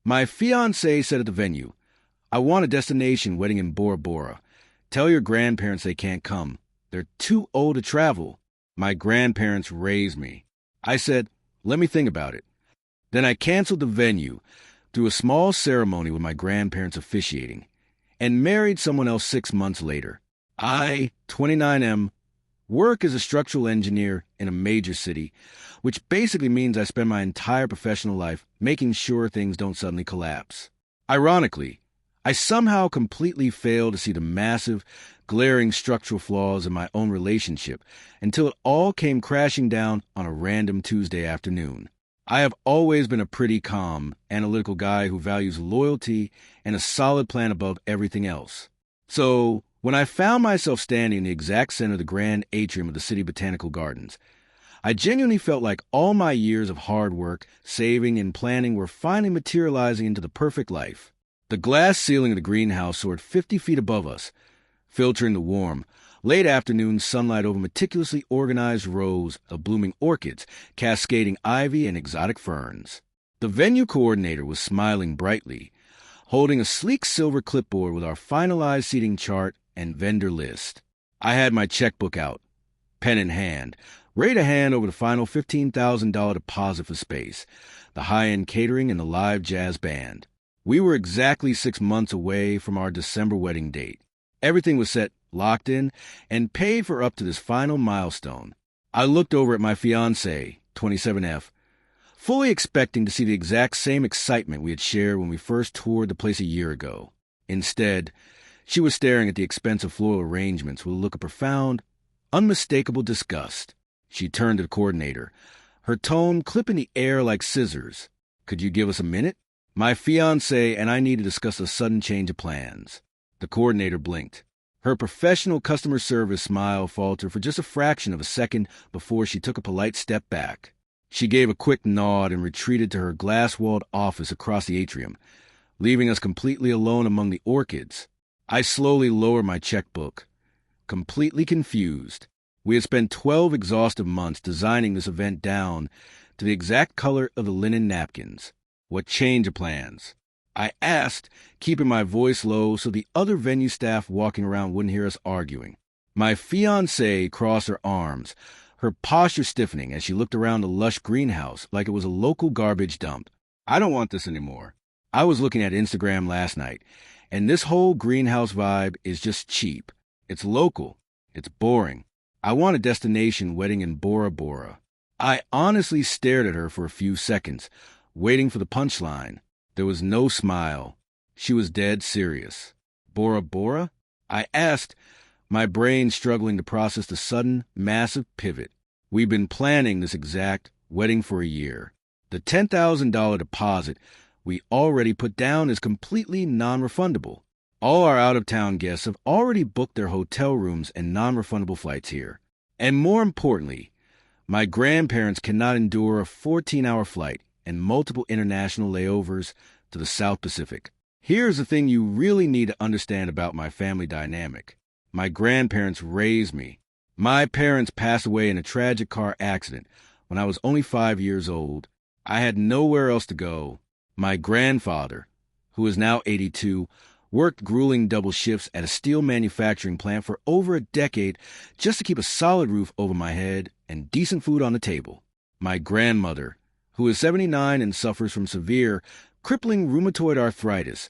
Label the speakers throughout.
Speaker 1: My fiancée said at the venue, "I want a destination wedding in Bora Bora. Tell your grandparents they can't come. They're too old to travel." My grandparents raised me. I said, "Let me think about it." Then I canceled the venue, threw a small ceremony with my grandparents officiating, and married someone else 6 months later. I, 29M, work as a structural engineer in a major city, which basically means I spend my entire professional life making sure things don't suddenly collapse. Ironically, I somehow completely failed to see the massive, glaring structural flaws in my own relationship until it all came crashing down on a random Tuesday afternoon. I have always been a pretty calm, analytical guy who values loyalty and a solid plan above everything else. So, when I found myself standing in the exact center of the grand atrium of the city botanical gardens, I genuinely felt like all my years of hard work, saving, and planning were finally materializing into the perfect life. The glass ceiling of the greenhouse soared 50 feet above us, filtering the warm, late afternoon sunlight over meticulously organized rows of blooming orchids, cascading ivy, and exotic ferns. The venue coordinator was smiling brightly, holding a sleek silver clipboard with our finalized seating chart and vendor list. I had my checkbook out, pen in hand, ready to hand over the final $15,000 deposit for space, the high-end catering, and the live jazz band. We were exactly 6 months away from our December wedding date. Everything was set, locked in, and paid for up to this final milestone. I looked over at my fiancée, 27F, fully expecting to see the exact same excitement we had shared when we first toured the place a year ago. Instead, she was staring at the expensive floral arrangements with a look of profound, unmistakable disgust. She turned to the coordinator, her tone clipping the air like scissors. "Could you give us a minute? My fiancé and I need to discuss a sudden change of plans." The coordinator blinked. Her professional customer service smile faltered for just a fraction of a second before she took a polite step back. She gave a quick nod and retreated to her glass-walled office across the atrium, leaving us completely alone among the orchids. I slowly lowered my checkbook, completely confused. We had spent 12 exhaustive months designing this event down to the exact color of the linen napkins. What change of plans? I asked, keeping my voice low so the other venue staff walking around wouldn't hear us arguing. My fiancée crossed her arms, her posture stiffening as she looked around the lush greenhouse like it was a local garbage dump. "I don't want this anymore. I was looking at Instagram last night, and this whole greenhouse vibe is just cheap. It's local. It's boring. I want a destination wedding in Bora Bora." I honestly stared at her for a few seconds, waiting for the punchline. There was no smile. She was dead serious. "Bora Bora?" I asked, my brain struggling to process the sudden, massive pivot. We'd been planning this exact wedding for a year. The $10,000 deposit we already put down is completely non-refundable. All our out-of-town guests have already booked their hotel rooms and non-refundable flights here. And more importantly, my grandparents cannot endure a 14-hour flight and multiple international layovers to the South Pacific. Here's the thing you really need to understand about my family dynamic. My grandparents raised me. My parents passed away in a tragic car accident when I was only 5 years old. I had nowhere else to go. My grandfather, who is now 82, worked grueling double shifts at a steel manufacturing plant for over a decade just to keep a solid roof over my head and decent food on the table. My grandmother, who is 79 and suffers from severe, crippling rheumatoid arthritis,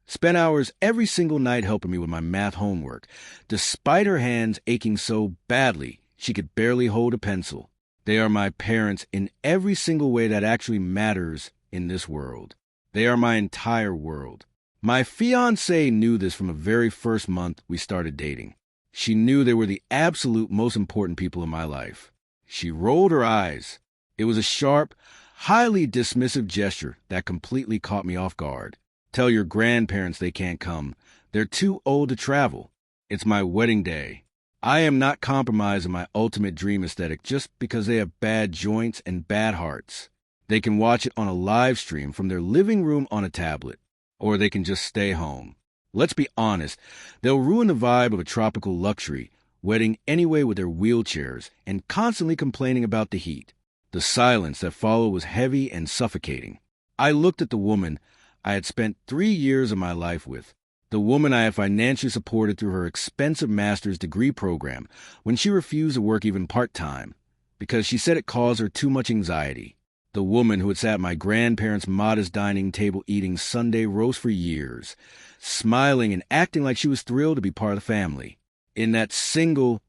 Speaker 1: spent hours every single night helping me with my math homework, despite her hands aching so badly she could barely hold a pencil. They are my parents in every single way that actually matters in this world. They are my entire world. My fiancée knew this from the very first month we started dating. She knew they were the absolute most important people in my life. She rolled her eyes. It was a sharp, highly dismissive gesture that completely caught me off guard. "Tell your grandparents they can't come. They're too old to travel. It's my wedding day. I am not compromising my ultimate dream aesthetic just because they have bad joints and bad hearts. They can watch it on a live stream from their living room on a tablet, or they can just stay home. Let's be honest, they'll ruin the vibe of a tropical luxury wedding anyway with their wheelchairs and constantly complaining about the heat." The silence that followed was heavy and suffocating. I looked at the woman I had spent 3 years of my life with, the woman I had financially supported through her expensive master's degree program when she refused to work even part-time because she said it caused her too much anxiety. The woman who had sat at my grandparents' modest dining table eating Sunday roast for years, smiling and acting like she was thrilled to be part of the family. In that single,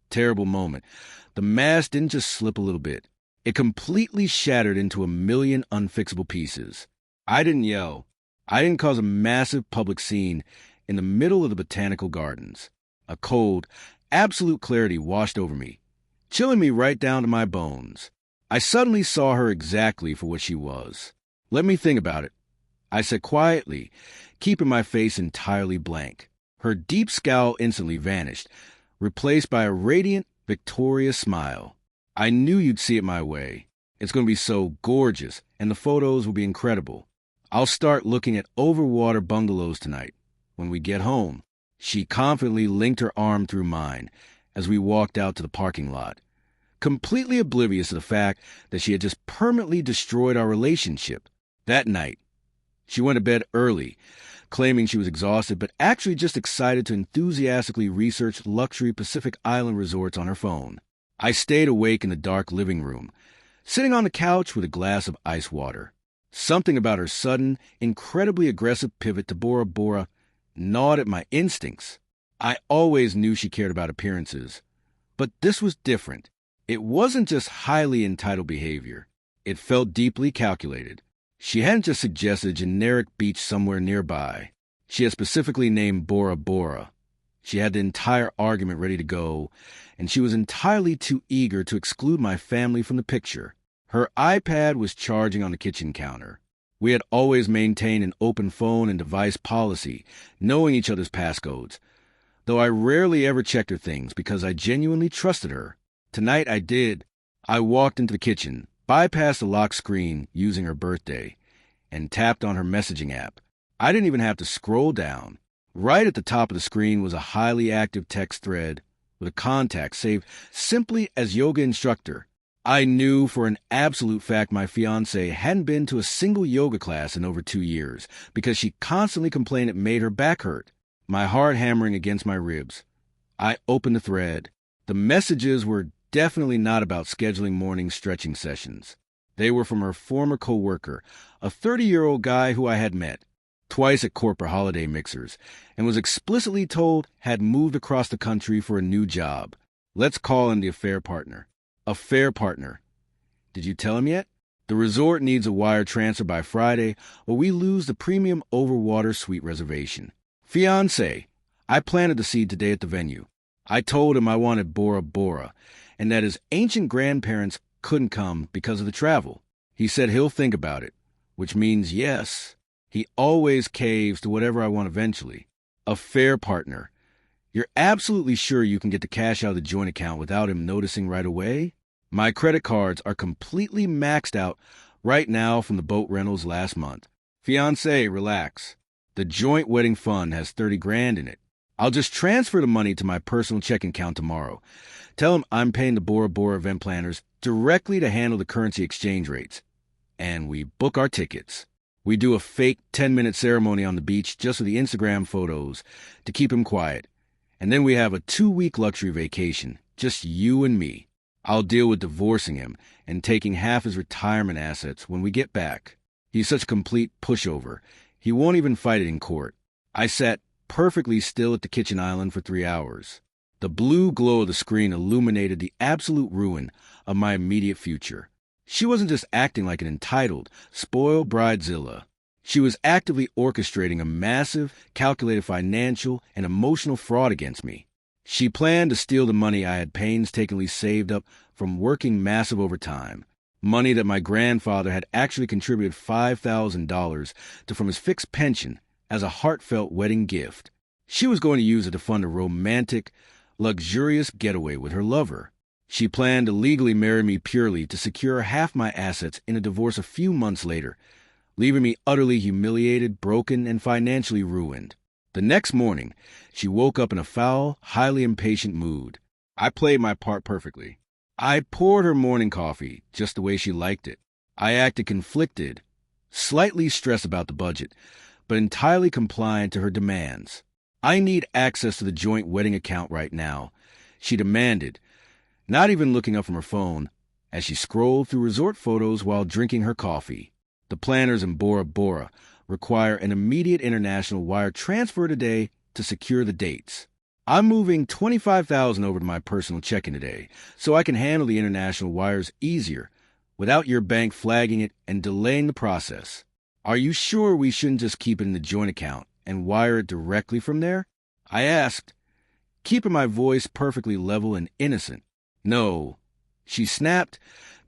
Speaker 1: terrible moment, the mask didn't just slip a little bit. It completely shattered into a million unfixable pieces. I didn't yell. I didn't cause a massive public scene in the middle of the botanical gardens. A cold, absolute clarity washed over me, chilling me right down to my bones. I suddenly saw her exactly for what she was. Let me think about it, I said quietly, keeping my face entirely blank. Her deep scowl instantly vanished, replaced by a radiant, victorious smile. I knew you'd see it my way. It's going to be so gorgeous, and the photos will be incredible. I'll start looking at overwater bungalows tonight when we get home. She confidently linked her arm through mine as we walked out to the parking lot, completely oblivious to the fact that she had just permanently destroyed our relationship. That night, she went to bed early, claiming she was exhausted, but actually just excited to enthusiastically research luxury Pacific Island resorts on her phone. I stayed awake in the dark living room, sitting on the couch with a glass of ice water. Something about her sudden, incredibly aggressive pivot to Bora Bora gnawed at my instincts. I always knew she cared about appearances, but this was different. It wasn't just highly entitled behavior. It felt deeply calculated. She hadn't just suggested a generic beach somewhere nearby. She had specifically named Bora Bora. She had the entire argument ready to go, and she was entirely too eager to exclude my family from the picture. Her iPad was charging on the kitchen counter. We had always maintained an open phone and device policy, knowing each other's passcodes, though I rarely ever checked her things because I genuinely trusted her. Tonight I did. I walked into the kitchen, bypassed the lock screen using her birthday, and tapped on her messaging app. I didn't even have to scroll down. Right at the top of the screen was a highly active text thread with a contact saved simply as yoga instructor. I knew for an absolute fact my fiancée hadn't been to a single yoga class in over 2 years because she constantly complained it made her back hurt, my heart hammering against my ribs. I opened the thread. The messages were definitely not about scheduling morning stretching sessions. They were from her former coworker, a 30-year-old guy who I had met twice at corporate holiday mixers and was explicitly told had moved across the country for a new job. Let's call him the affair partner. Affair partner. Did you tell him yet? The resort needs a wire transfer by Friday or we lose the premium overwater suite reservation. Fiancé. I planted the seed today at the venue. I told him I wanted Bora Bora and that his ancient grandparents couldn't come because of the travel. He said he'll think about it, which means yes. He always caves to whatever I want eventually. Affair partner. You're absolutely sure you can get the cash out of the joint account without him noticing right away? My credit cards are completely maxed out right now from the boat rentals last month. Fiancé, relax. The joint wedding fund has 30 grand in it. I'll just transfer the money to my personal checking account tomorrow. Tell him I'm paying the Bora Bora event planners directly to handle the currency exchange rates. And we book our tickets. We do a fake 10-minute ceremony on the beach just for the Instagram photos to keep him quiet. And then we have a 2-week luxury vacation, just you and me. I'll deal with divorcing him and taking half his retirement assets when we get back. He's such a complete pushover. He won't even fight it in court. I sat perfectly still at the kitchen island for 3 hours. The blue glow of the screen illuminated the absolute ruin of my immediate future. She wasn't just acting like an entitled, spoiled bridezilla. She was actively orchestrating a massive, calculated financial and emotional fraud against me. She planned to steal the money I had painstakingly saved up from working massive overtime, money that my grandfather had actually contributed $5,000 to from his fixed pension as a heartfelt wedding gift. She was going to use it to fund a romantic, luxurious getaway with her lover. She planned to legally marry me purely to secure half my assets in a divorce a few months later, leaving me utterly humiliated, broken, and financially ruined. The next morning, she woke up in a foul, highly impatient mood. I played my part perfectly. I poured her morning coffee just the way she liked it. I acted conflicted, slightly stressed about the budget, but entirely compliant to her demands. I need access to the joint wedding account right now, she demanded, not even looking up from her phone, as she scrolled through resort photos while drinking her coffee. The planners in Bora Bora require an immediate international wire transfer today to secure the dates. I'm moving $25,000 over to my personal checking today, so I can handle the international wires easier, without your bank flagging it and delaying the process. Are you sure we shouldn't just keep it in the joint account and wire it directly from there? I asked, keeping my voice perfectly level and innocent. No, she snapped,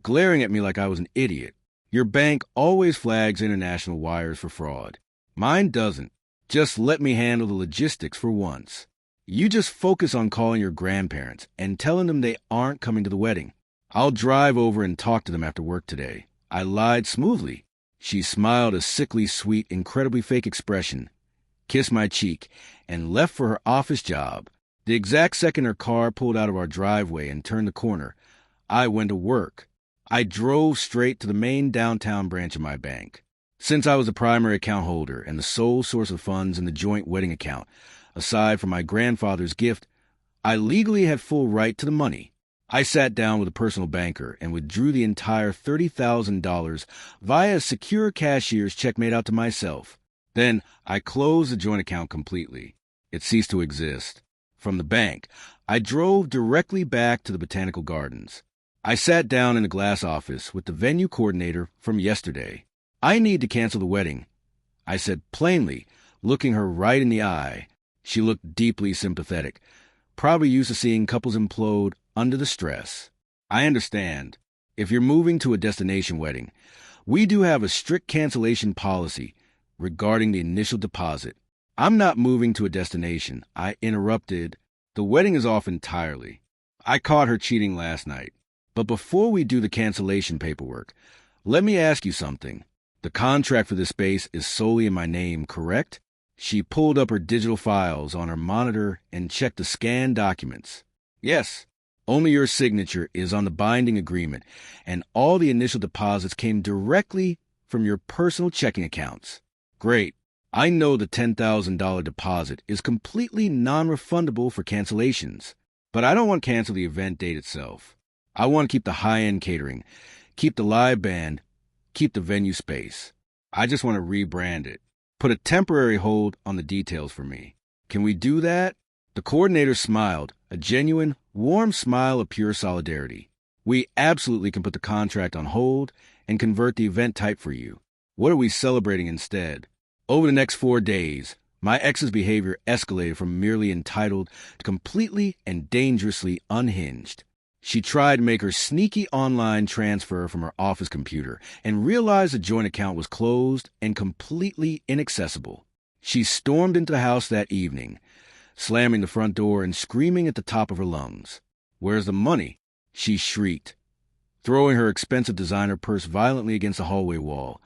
Speaker 1: glaring at me like I was an idiot. Your bank always flags international wires for fraud. Mine doesn't. Just let me handle the logistics for once. You just focus on calling your grandparents and telling them they aren't coming to the wedding. I'll drive over and talk to them after work today. I lied smoothly. She smiled a sickly sweet, incredibly fake expression, kissed my cheek, and left for her office job. The exact second her car pulled out of our driveway and turned the corner, I went to work. I drove straight to the main downtown branch of my bank. Since I was the primary account holder and the sole source of funds in the joint wedding account, aside from my grandfather's gift, I legally had full right to the money. I sat down with a personal banker and withdrew the entire $30,000 via a secure cashier's check made out to myself. Then I closed the joint account completely. It ceased to exist. From the bank, I drove directly back to the Botanical Gardens. I sat down in a glass office with the venue coordinator from yesterday. I need to cancel the wedding, I said plainly, looking her right in the eye. She looked deeply sympathetic, probably used to seeing couples implode under the stress. I understand. If you're moving to a destination wedding, we do have a strict cancellation policy regarding the initial deposit. I'm not moving to a destination, I interrupted. The wedding is off entirely. I caught her cheating last night. But before we do the cancellation paperwork, let me ask you something. The contract for this space is solely in my name, correct? She pulled up her digital files on her monitor and checked the scanned documents. Yes, only your signature is on the binding agreement, and all the initial deposits came directly from your personal checking accounts. Great. I know the $10,000 deposit is completely non-refundable for cancellations, but I don't want to cancel the event date itself. I want to keep the high-end catering, keep the live band, keep the venue space. I just want to rebrand it. Put a temporary hold on the details for me. Can we do that? The coordinator smiled, a genuine, warm smile of pure solidarity. We absolutely can put the contract on hold and convert the event type for you. What are we celebrating instead? Over the next 4 days, my ex's behavior escalated from merely entitled to completely and dangerously unhinged. She tried to make her sneaky online transfer from her office computer and realized the joint account was closed and completely inaccessible. She stormed into the house that evening, slamming the front door and screaming at the top of her lungs. "Where's the money?" she shrieked, throwing her expensive designer purse violently against the hallway wall,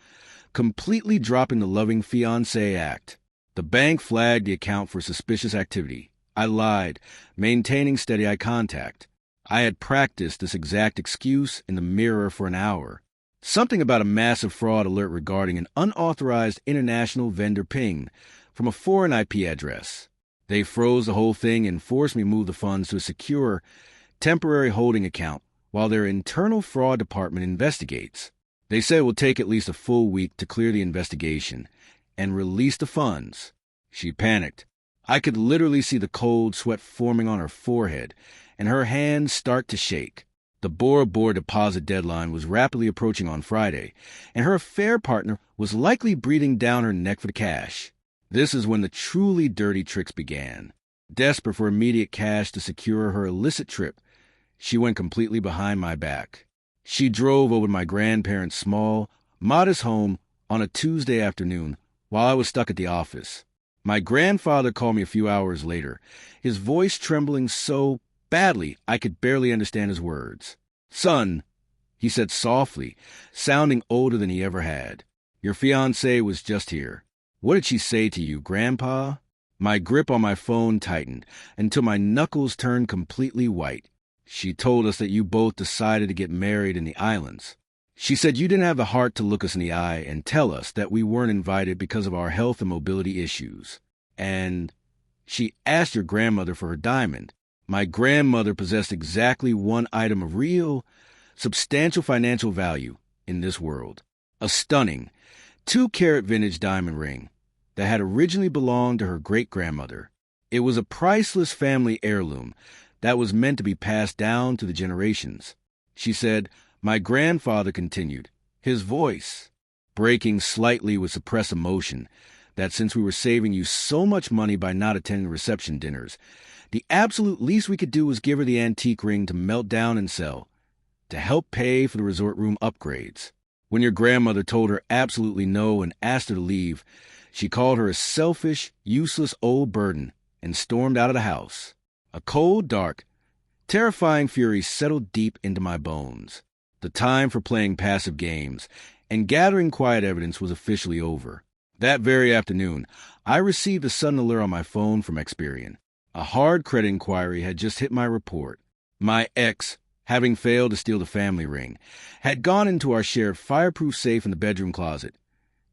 Speaker 1: completely dropping the loving Fiancée act. The bank flagged the account for suspicious activity. I lied, maintaining steady eye contact. I had practiced this exact excuse in the mirror for an hour. Something about a massive fraud alert regarding an unauthorized international vendor ping from a foreign IP address. They froze the whole thing and forced me to move the funds to a secure, temporary holding account while their internal fraud department investigates. They say it will take at least a full week to clear the investigation and release the funds. She panicked. I could literally see the cold sweat forming on her forehead and her hands start to shake. The Bora Bora deposit deadline was rapidly approaching on Friday, and her affair partner was likely breathing down her neck for the cash. This is when the truly dirty tricks began. Desperate for immediate cash to secure her illicit trip, she went completely behind my back. She drove over to my grandparents' small, modest home on a Tuesday afternoon while I was stuck at the office. My grandfather called me a few hours later, his voice trembling so badly I could barely understand his words. "Son," he said softly, sounding older than he ever had, "your fiancée was just here. What did she say to you, Grandpa?" My grip on my phone tightened until my knuckles turned completely white. "She told us that you both decided to get married in the islands." She said you didn't have the heart to look us in the eye and tell us that we weren't invited because of our health and mobility issues. And she asked your grandmother for her diamond. My grandmother possessed exactly one item of real, substantial financial value in this world. A stunning 2-carat vintage diamond ring that had originally belonged to her great-grandmother. It was a priceless family heirloom that was meant to be passed down to the generations. She said, my grandfather continued, his voice breaking slightly with suppressed emotion, that since we were saving you so much money by not attending reception dinners, the absolute least we could do was give her the antique ring to melt down and sell, to help pay for the resort room upgrades. When your grandmother told her absolutely no and asked her to leave, she called her a selfish, useless old burden and stormed out of the house. A cold, dark, terrifying fury settled deep into my bones. The time for playing passive games and gathering quiet evidence was officially over. That very afternoon, I received a sudden alert on my phone from Experian. A hard credit inquiry had just hit my report. My ex, having failed to steal the family ring, had gone into our shared fireproof safe in the bedroom closet,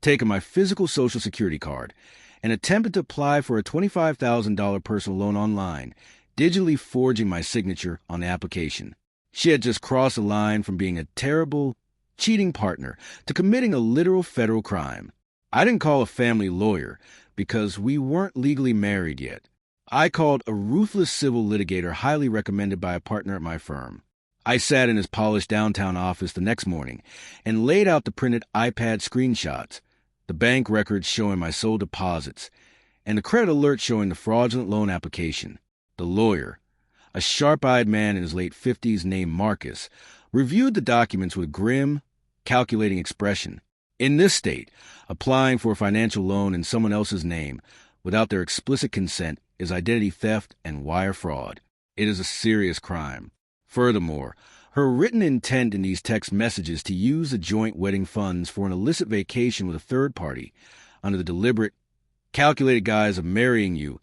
Speaker 1: taken my physical Social Security card, and attempted to apply for a $25,000 personal loan online, digitally forging my signature on the application. She had just crossed the line from being a terrible, cheating partner to committing a literal federal crime. I didn't call a family lawyer because we weren't legally married yet. I called a ruthless civil litigator highly recommended by a partner at my firm. I sat in his polished downtown office the next morning and laid out the printed iPad screenshots, the bank records showing my sole deposits, and the credit alert showing the fraudulent loan application. The lawyer, a sharp-eyed man in his late 50s named Marcus, reviewed the documents with grim, calculating expression. In this state, applying for a financial loan in someone else's name without their explicit consent is identity theft and wire fraud. It is a serious crime. Furthermore, her written intent in these text messages to use the joint wedding funds for an illicit vacation with a third party under the deliberate, calculated guise of marrying you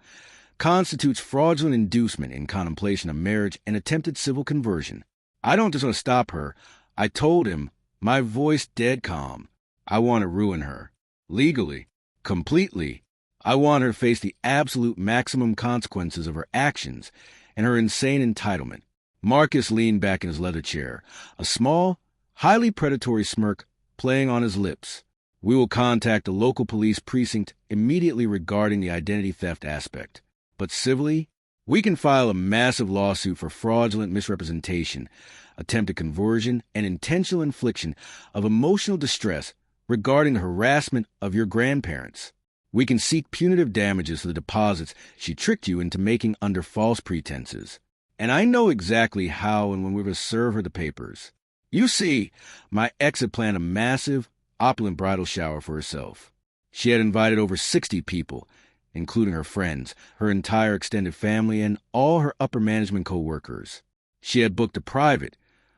Speaker 1: constitutes fraudulent inducement in contemplation of marriage and attempted civil conversion. I don't just want to stop her. I told him, my voice dead calm, I want to ruin her. Legally. Completely. I want her to face the absolute maximum consequences of her actions and her insane entitlement. Marcus leaned back in his leather chair, a small, highly predatory smirk playing on his lips. We will contact the local police precinct immediately regarding the identity theft aspect. But civilly, we can file a massive lawsuit for fraudulent misrepresentation, attempted conversion, and intentional infliction of emotional distress regarding the harassment of your grandparents. We can seek punitive damages for the deposits she tricked you into making under false pretenses. And I know exactly how and when we're going to serve her the papers. You see, my ex had planned a massive, opulent bridal shower for herself. She had invited over 60 people, including her friends, her entire extended family, and all her upper management co-workers. She had booked a private,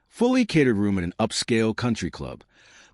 Speaker 1: fully catered room at an upscale country club,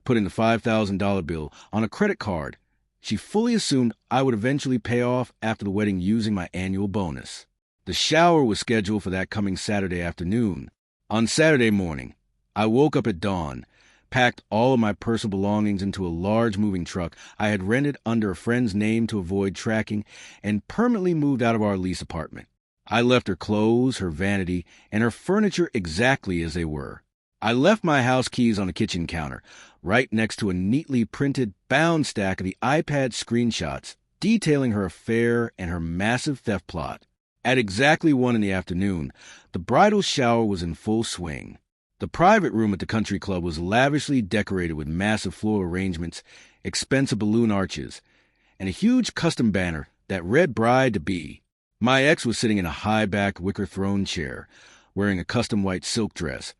Speaker 1: putting the $5,000 bill on a credit card she fully assumed I would eventually pay off after the wedding using my annual bonus. The shower was scheduled for that coming Saturday afternoon. On Saturday morning, I woke up at dawn, packed all of my personal belongings into a large moving truck I had rented under a friend's name to avoid tracking, and permanently moved out of our lease apartment. I left her clothes, her vanity, and her furniture exactly as they were. I left my house keys on the kitchen counter, right next to a neatly printed, bound stack of the iPad screenshots detailing her affair and her massive theft plot. At exactly 1 p.m, the bridal shower was in full swing. The private room at the country club was lavishly decorated with massive floral arrangements, expensive balloon arches, and a huge custom banner that read bride-to-be. My ex was sitting in a high-backed wicker throne chair, wearing a custom white silk dress,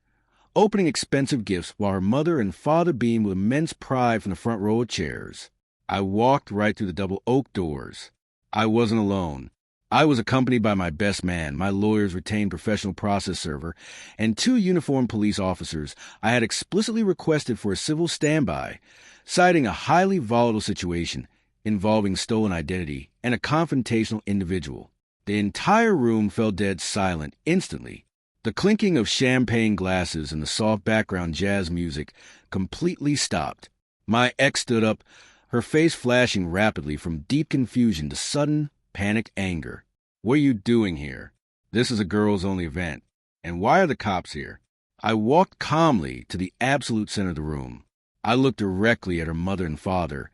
Speaker 1: opening expensive gifts while her mother and father beamed with immense pride from the front row of chairs. I walked right through the double oak doors. I wasn't alone. I was accompanied by my best man, my lawyer's retained professional process server, and 2 uniformed police officers I had explicitly requested for a civil standby, citing a highly volatile situation involving stolen identity and a confrontational individual. The entire room fell dead silent instantly. The clinking of champagne glasses and the soft background jazz music completely stopped. My ex stood up, her face flashing rapidly from deep confusion to sudden, panicked anger. "What are you doing here? This is a girls-only event. And why are the cops here?" I walked calmly to the absolute center of the room. I looked directly at her mother and father,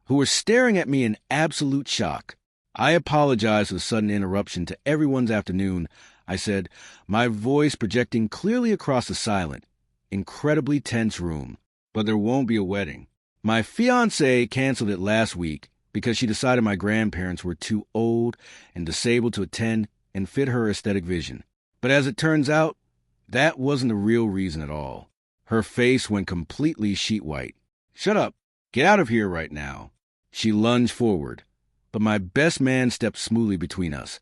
Speaker 1: who were staring at me in absolute shock. I apologized for the sudden interruption to everyone's afternoon, I said, my voice projecting clearly across the silent, incredibly tense room. "But there won't be a wedding. My fiancée canceled it last week because she decided my grandparents were too old and disabled to attend and fit her aesthetic vision. But as it turns out, that wasn't the real reason at all." Her face went completely sheet white. "Shut up. Get out of here right now." She lunged forward, but my best man stepped smoothly between us,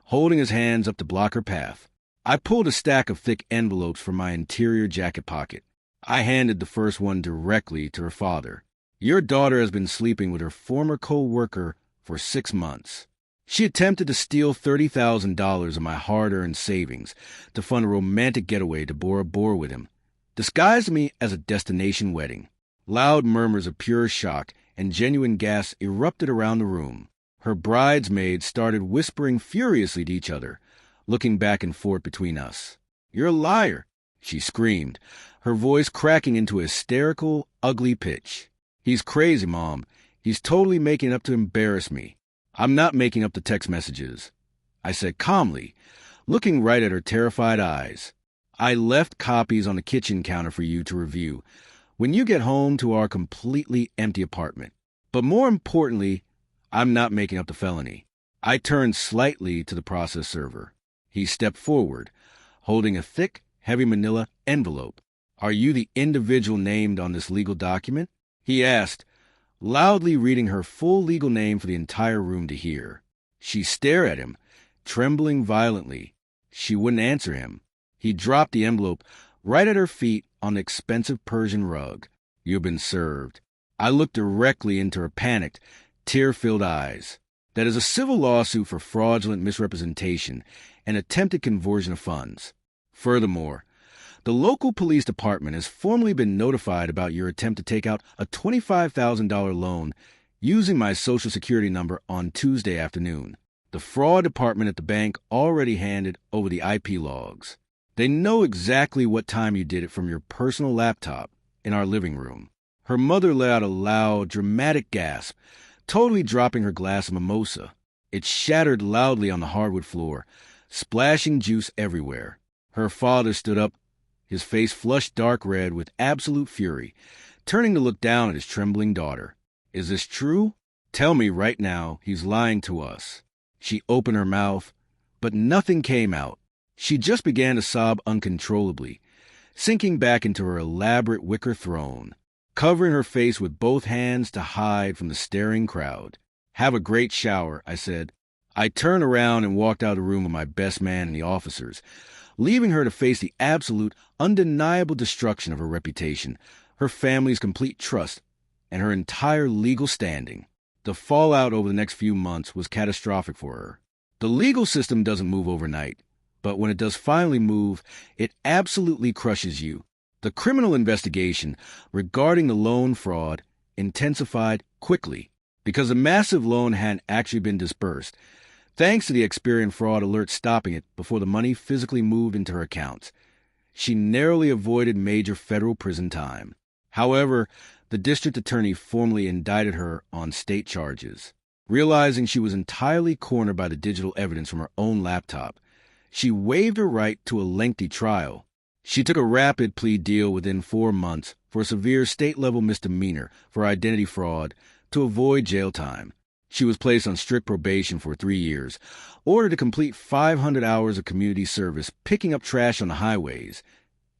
Speaker 1: holding his hands up to block her path. I pulled a stack of thick envelopes from my interior jacket pocket. I handed the first one directly to her father. "Your daughter has been sleeping with her former co-worker for 6 months. She attempted to steal $30,000 of my hard-earned savings to fund a romantic getaway to Bora Bora with him, disguised me as a destination wedding." Loud murmurs of pure shock and genuine gasps erupted around the room. Her bridesmaids started whispering furiously to each other, looking back and forth between us. "You're a liar," she screamed, her voice cracking into a hysterical, ugly pitch. "He's crazy, Mom. He's totally making it up to embarrass me." "I'm not making up the text messages," I said calmly, looking right at her terrified eyes. "I left copies on the kitchen counter for you to review when you get home to our completely empty apartment. But more importantly, I'm not making up the felony." I turned slightly to the process server. He stepped forward, holding a thick, heavy manila envelope. "Are you the individual named on this legal document?" he asked, loudly reading her full legal name for the entire room to hear. She stared at him, trembling violently. She wouldn't answer him. He dropped the envelope right at her feet on the expensive Persian rug. "You've been served." I looked directly into her panicked, tear-filled eyes. "That is a civil lawsuit for fraudulent misrepresentation and attempted conversion of funds. Furthermore, the local police department has formally been notified about your attempt to take out a $25,000 loan using my Social Security number on Tuesday afternoon. The fraud department at the bank already handed over the IP logs. They know exactly what time you did it from your personal laptop in our living room." Her mother let out a loud, dramatic gasp, totally dropping her glass of mimosa. It shattered loudly on the hardwood floor, splashing juice everywhere. Her father stood up, his face flushed dark red with absolute fury, turning to look down at his trembling daughter. "Is this true? Tell me right now he's lying to us." She opened her mouth, but nothing came out. She just began to sob uncontrollably, sinking back into her elaborate wicker throne, covering her face with both hands to hide from the staring crowd. "Have a great shower," I said. I turned around and walked out of the room with my best man and the officers, leaving her to face the absolute, undeniable destruction of her reputation, her family's complete trust, and her entire legal standing. The fallout over the next few months was catastrophic for her. The legal system doesn't move overnight, but when it does finally move, it absolutely crushes you. The criminal investigation regarding the loan fraud intensified quickly because a massive loan hadn't actually been disbursed, thanks to the Experian fraud alert stopping it before the money physically moved into her accounts. She narrowly avoided major federal prison time. However, the district attorney formally indicted her on state charges. Realizing she was entirely cornered by the digital evidence from her own laptop, she waived her right to a lengthy trial. She took a rapid plea deal within 4 months for a severe state-level misdemeanor for identity fraud to avoid jail time. She was placed on strict probation for 3 years, ordered to complete 500 hours of community service picking up trash on the highways,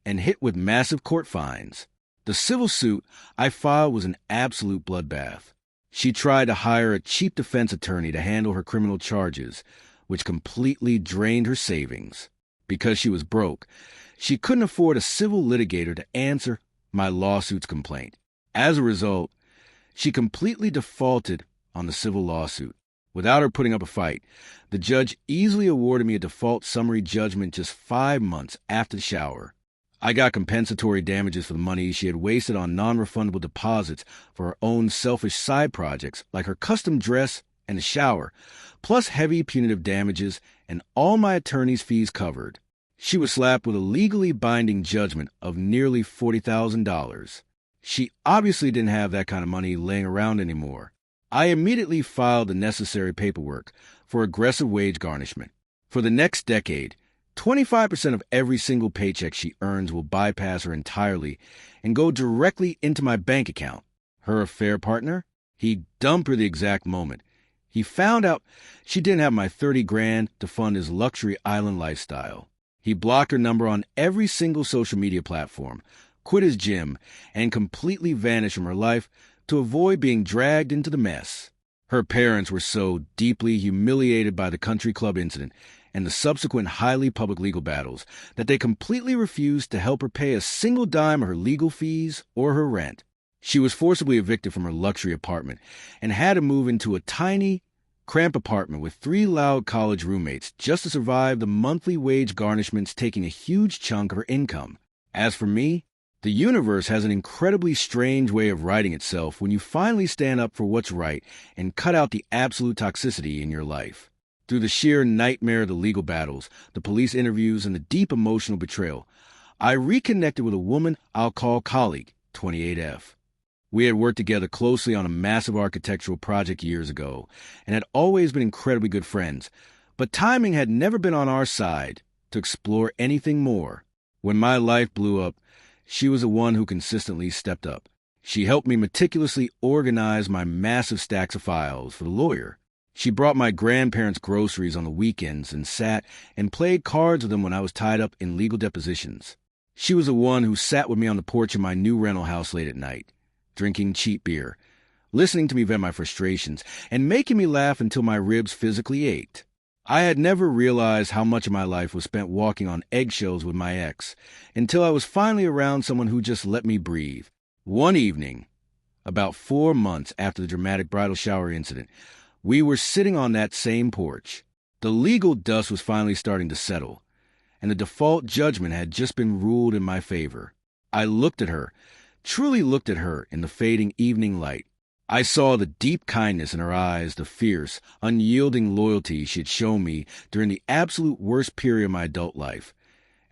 Speaker 1: and hit with massive court fines. The civil suit I filed was an absolute bloodbath. She tried to hire a cheap defense attorney to handle her criminal charges, which completely drained her savings. Because she was broke, she couldn't afford a civil litigator to answer my lawsuit's complaint. As a result, she completely defaulted on the civil lawsuit. Without her putting up a fight, the judge easily awarded me a default summary judgment just 5 months after the shower. I got compensatory damages for the money she had wasted on non-refundable deposits for her own selfish side projects like her custom dress and the shower, plus heavy punitive damages and all my attorney's fees covered. She was slapped with a legally binding judgment of nearly $40,000. She obviously didn't have that kind of money laying around anymore. I immediately filed the necessary paperwork for aggressive wage garnishment. For the next decade, 25% of every single paycheck she earns will bypass her entirely and go directly into my bank account. Her affair partner? He dumped her the exact moment. He found out she didn't have my $30,000 to fund his luxury island lifestyle. He blocked her number on every single social media platform, quit his gym, and completely vanished from her life to avoid being dragged into the mess. Her parents were so deeply humiliated by the country club incident and the subsequent highly public legal battles that they completely refused to help her pay a single dime of her legal fees or her rent. She was forcibly evicted from her luxury apartment and had to move into a tiny, cramped apartment with 3 loud college roommates just to survive the monthly wage garnishments taking a huge chunk of her income. As for me, the universe has an incredibly strange way of righting itself when you finally stand up for what's right and cut out the absolute toxicity in your life. Through the sheer nightmare of the legal battles, the police interviews, and the deep emotional betrayal, I reconnected with a woman I'll call colleague, 28F. We had worked together closely on a massive architectural project years ago and had always been incredibly good friends, but timing had never been on our side to explore anything more. When my life blew up, she was the one who consistently stepped up. She helped me meticulously organize my massive stacks of files for the lawyer. She brought my grandparents groceries on the weekends and sat and played cards with them when I was tied up in legal depositions. She was the one who sat with me on the porch of my new rental house late at night, drinking cheap beer, listening to me vent my frustrations, and making me laugh until my ribs physically ached. I had never realized how much of my life was spent walking on eggshells with my ex, until I was finally around someone who just let me breathe. One evening, about 4 months after the dramatic bridal shower incident, we were sitting on that same porch. The legal dust was finally starting to settle, and the default judgment had just been ruled in my favor. I looked at her, truly looked at her in the fading evening light. I saw the deep kindness in her eyes, the fierce, unyielding loyalty she had shown me during the absolute worst period of my adult life,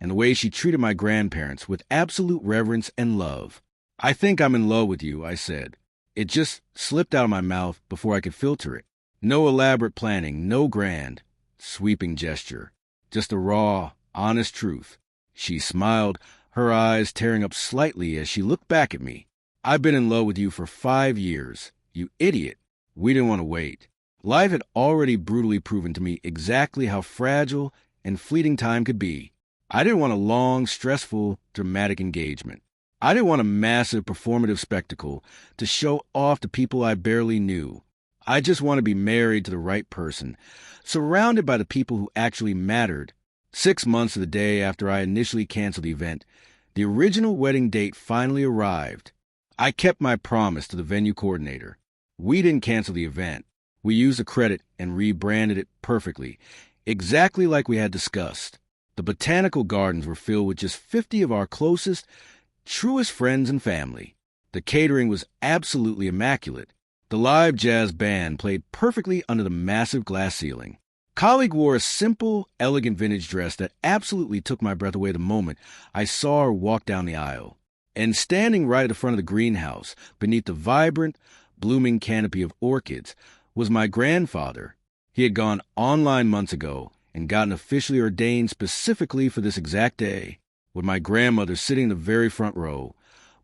Speaker 1: and the way she treated my grandparents with absolute reverence and love. "I think I'm in love with you," I said. It just slipped out of my mouth before I could filter it. No elaborate planning, no grand, sweeping gesture. Just a raw, honest truth. She smiled, her eyes tearing up slightly as she looked back at me. "I've been in love with you for 5 years. You idiot." We didn't want to wait. Life had already brutally proven to me exactly how fragile and fleeting time could be. I didn't want a long, stressful, dramatic engagement. I didn't want a massive performative spectacle to show off to people I barely knew. I just want to be married to the right person, surrounded by the people who actually mattered. 6 months to the day after I initially canceled the event, the original wedding date finally arrived. I kept my promise to the venue coordinator. We didn't cancel the event. We used the credit and rebranded it perfectly, exactly like we had discussed. The botanical gardens were filled with just 50 of our closest, truest friends and family. The catering was absolutely immaculate. The live jazz band played perfectly under the massive glass ceiling. Colleague wore a simple, elegant vintage dress that absolutely took my breath away the moment I saw her walk down the aisle. And standing right at the front of the greenhouse, beneath the vibrant, blooming canopy of orchids, was my grandfather. He had gone online months ago and gotten officially ordained specifically for this exact day, with my grandmother sitting in the very front row,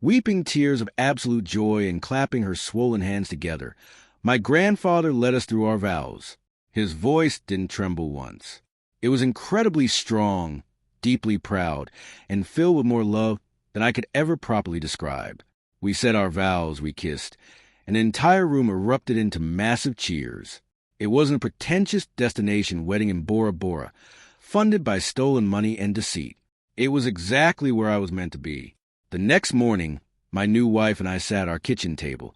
Speaker 1: weeping tears of absolute joy and clapping her swollen hands together. My grandfather led us through our vows. His voice didn't tremble once. It was incredibly strong, deeply proud, and filled with more love than I could ever properly describe. We said our vows, we kissed, and the entire room erupted into massive cheers. It wasn't a pretentious destination wedding in Bora Bora, funded by stolen money and deceit. It was exactly where I was meant to be. The next morning, my new wife and I sat at our kitchen table,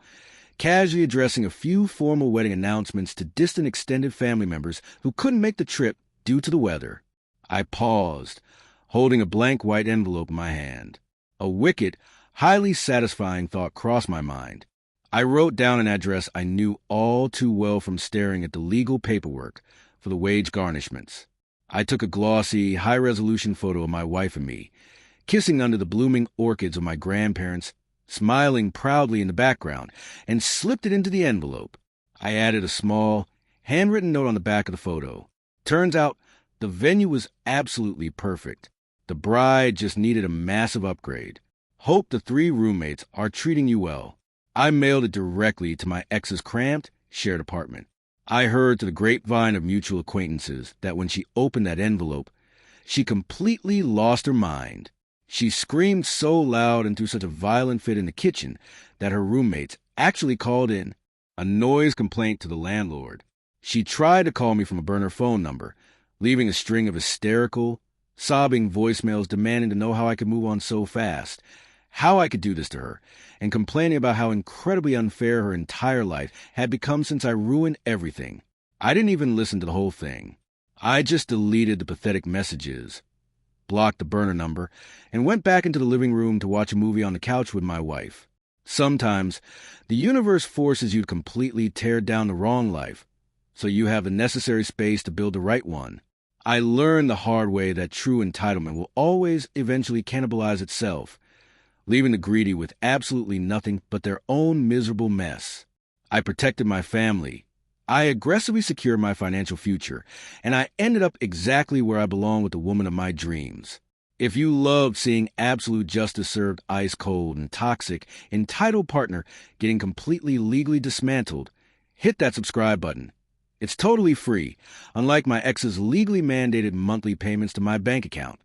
Speaker 1: casually addressing a few formal wedding announcements to distant extended family members who couldn't make the trip due to the weather. I paused, holding a blank white envelope in my hand. A wicked, highly satisfying thought crossed my mind. I wrote down an address I knew all too well from staring at the legal paperwork for the wage garnishments. I took a glossy, high-resolution photo of my wife and me, kissing under the blooming orchids of my grandparents, smiling proudly in the background, and slipped it into the envelope. I added a small, handwritten note on the back of the photo. Turns out, the venue was absolutely perfect. The bride just needed a massive upgrade. Hope the 3 roommates are treating you well. I mailed it directly to my ex's cramped, shared apartment. I heard through the grapevine of mutual acquaintances that when she opened that envelope, she completely lost her mind. She screamed so loud and threw such a violent fit in the kitchen that her roommates actually called in a noise complaint to the landlord. She tried to call me from a burner phone number, leaving a string of hysterical, sobbing voicemails demanding to know how I could move on so fast, how I could do this to her, and complaining about how incredibly unfair her entire life had become since I ruined everything. I didn't even listen to the whole thing. I just deleted the pathetic messages, blocked the burner number, and went back into the living room to watch a movie on the couch with my wife. Sometimes, the universe forces you to completely tear down the wrong life, so you have the necessary space to build the right one. I learned the hard way that true entitlement will always eventually cannibalize itself, leaving the greedy with absolutely nothing but their own miserable mess. I protected my family. I aggressively secured my financial future, and I ended up exactly where I belong with the woman of my dreams. If you loved seeing absolute justice served ice cold and toxic, entitled partner getting completely legally dismantled, hit that subscribe button. It's totally free, unlike my ex's legally mandated monthly payments to my bank account.